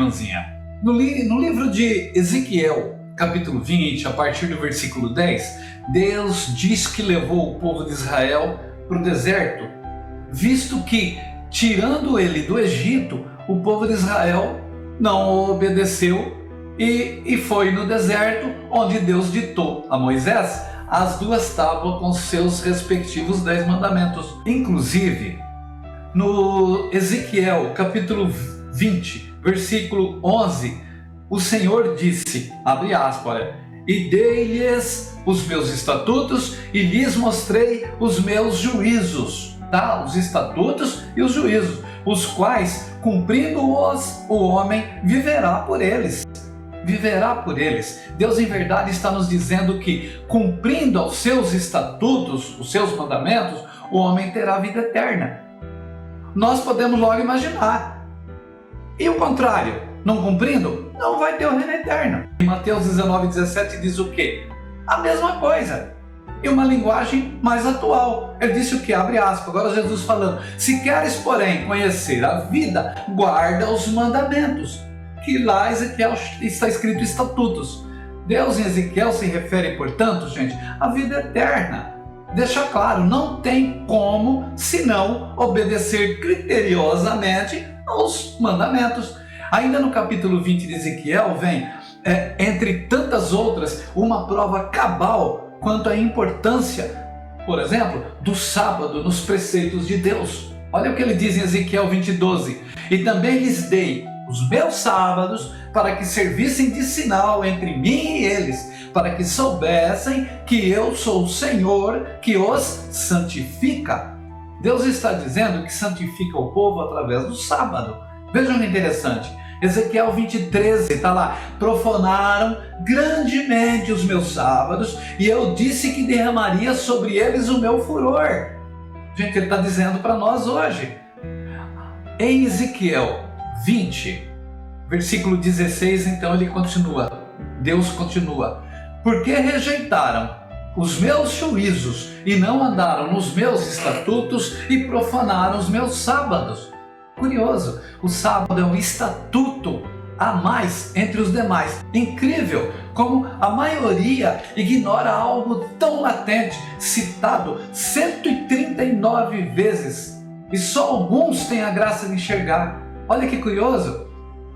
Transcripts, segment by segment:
irmãzinha. No livro de Ezequiel, capítulo 20, a partir do versículo 10, Deus diz que levou o povo de Israel para o deserto, visto que, tirando ele do Egito, o povo de Israel não obedeceu e foi no deserto, onde Deus ditou a Moisés as 2 tábuas com seus respectivos 10 mandamentos. Inclusive, no Ezequiel capítulo 20, versículo 11, o Senhor disse, abre aspas, olha, e dei-lhes os meus estatutos e lhes mostrei os meus juízos, tá? Os estatutos e os juízos, os quais, cumprindo-os, o homem viverá por eles. Viverá por eles. Deus em verdade está nos dizendo que, cumprindo aos seus estatutos, os seus mandamentos, o homem terá vida eterna. Nós podemos logo imaginar. E o contrário, não cumprindo, não vai ter o reino eterno. Em Mateus 19:17 diz o quê? A mesma coisa. E uma linguagem mais atual. Ele disse o que? Abre aspas. Agora Jesus falando. Se queres, porém, conhecer a vida, guarda os mandamentos. Que lá Ezequiel está escrito estatutos. Deus em Ezequiel se refere, portanto, gente, à vida eterna. Deixa claro, não tem como senão obedecer criteriosamente aos mandamentos. Ainda no capítulo 20 de Ezequiel vem, entre tantas outras, uma prova cabal quanto à importância, por exemplo, do sábado nos preceitos de Deus. Olha o que ele diz em Ezequiel 20:12. E também lhes dei os meus sábados para que servissem de sinal entre mim e eles, para que soubessem que eu sou o Senhor que os santifica. Deus está dizendo que santifica o povo através do sábado. Vejam que interessante. Ezequiel 20:13 está lá. Profanaram grandemente os meus sábados e eu disse que derramaria sobre eles o meu furor. Gente, ele está dizendo para nós hoje. Em Ezequiel 20, versículo 16, então ele continua. Deus continua. Porque rejeitaram os meus juízos e não andaram nos meus estatutos e profanaram os meus sábados. Curioso, o sábado é um estatuto a mais entre os demais. Incrível como a maioria ignora algo tão latente, citado 139 vezes, e só alguns têm a graça de enxergar. Olha que curioso.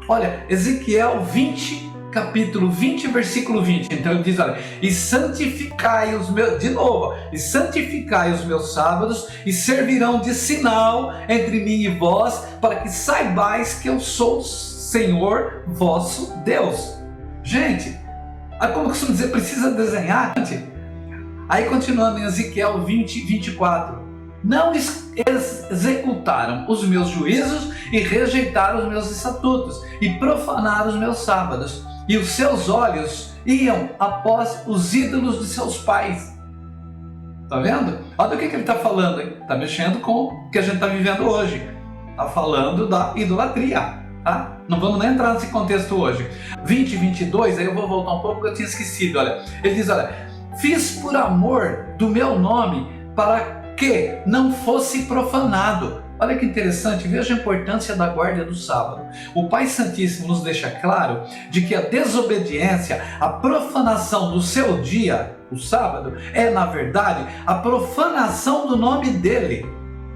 Olha, Ezequiel 20, capítulo 20, versículo 20. Então ele diz, olha, e santificai os meus, de novo, e santificai os meus sábados, e servirão de sinal entre mim e vós, para que saibais que eu sou o Senhor vosso Deus. Gente, como eu costumo dizer, precisa desenhar. Aí continuando em Ezequiel 20, 24. Não executaram os meus juízos e rejeitaram os meus estatutos e profanaram os meus sábados. E os seus olhos iam após os ídolos de seus pais. Tá vendo? Olha o que ele está falando, hein? Está mexendo com o que a gente está vivendo hoje. Está falando da idolatria, tá? Não vamos nem entrar nesse contexto hoje. 20, 22, aí eu vou voltar um pouco porque eu tinha esquecido. Olha, ele diz, olha, fiz por amor do meu nome para que não fosse profanado. Olha que interessante, veja a importância da guarda do sábado. O Pai Santíssimo nos deixa claro de que a desobediência, a profanação do seu dia, o sábado, é na verdade a profanação do nome dele.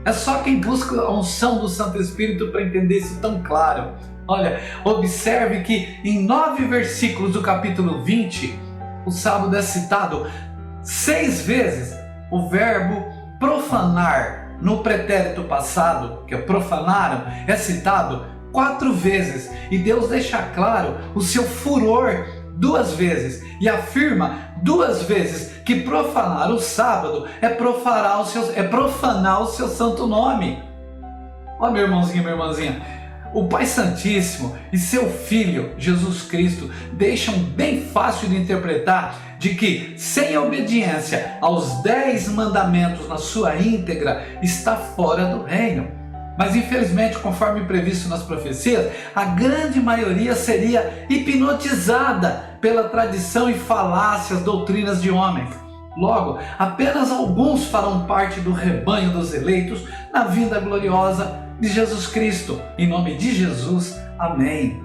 É só quem busca a unção do Santo Espírito para entender isso tão claro. Olha, observe que em 9 versículos do capítulo 20, o sábado é citado 6 vezes. O verbo profanar no pretérito passado, que é profanaram, é citado 4 vezes. E Deus deixa claro o seu furor 2 vezes e afirma 2 vezes que profanar o sábado é profanar o seu santo nome. Ó, meu irmãozinho, minha irmãzinha, o Pai Santíssimo e seu Filho, Jesus Cristo, deixam bem fácil de interpretar de que, sem obediência aos 10 mandamentos na sua íntegra, está fora do reino. Mas infelizmente, conforme previsto nas profecias, a grande maioria seria hipnotizada pela tradição e falácias, doutrinas de homens. Logo, apenas alguns farão parte do rebanho dos eleitos na vinda gloriosa de Jesus Cristo. Em nome de Jesus, amém.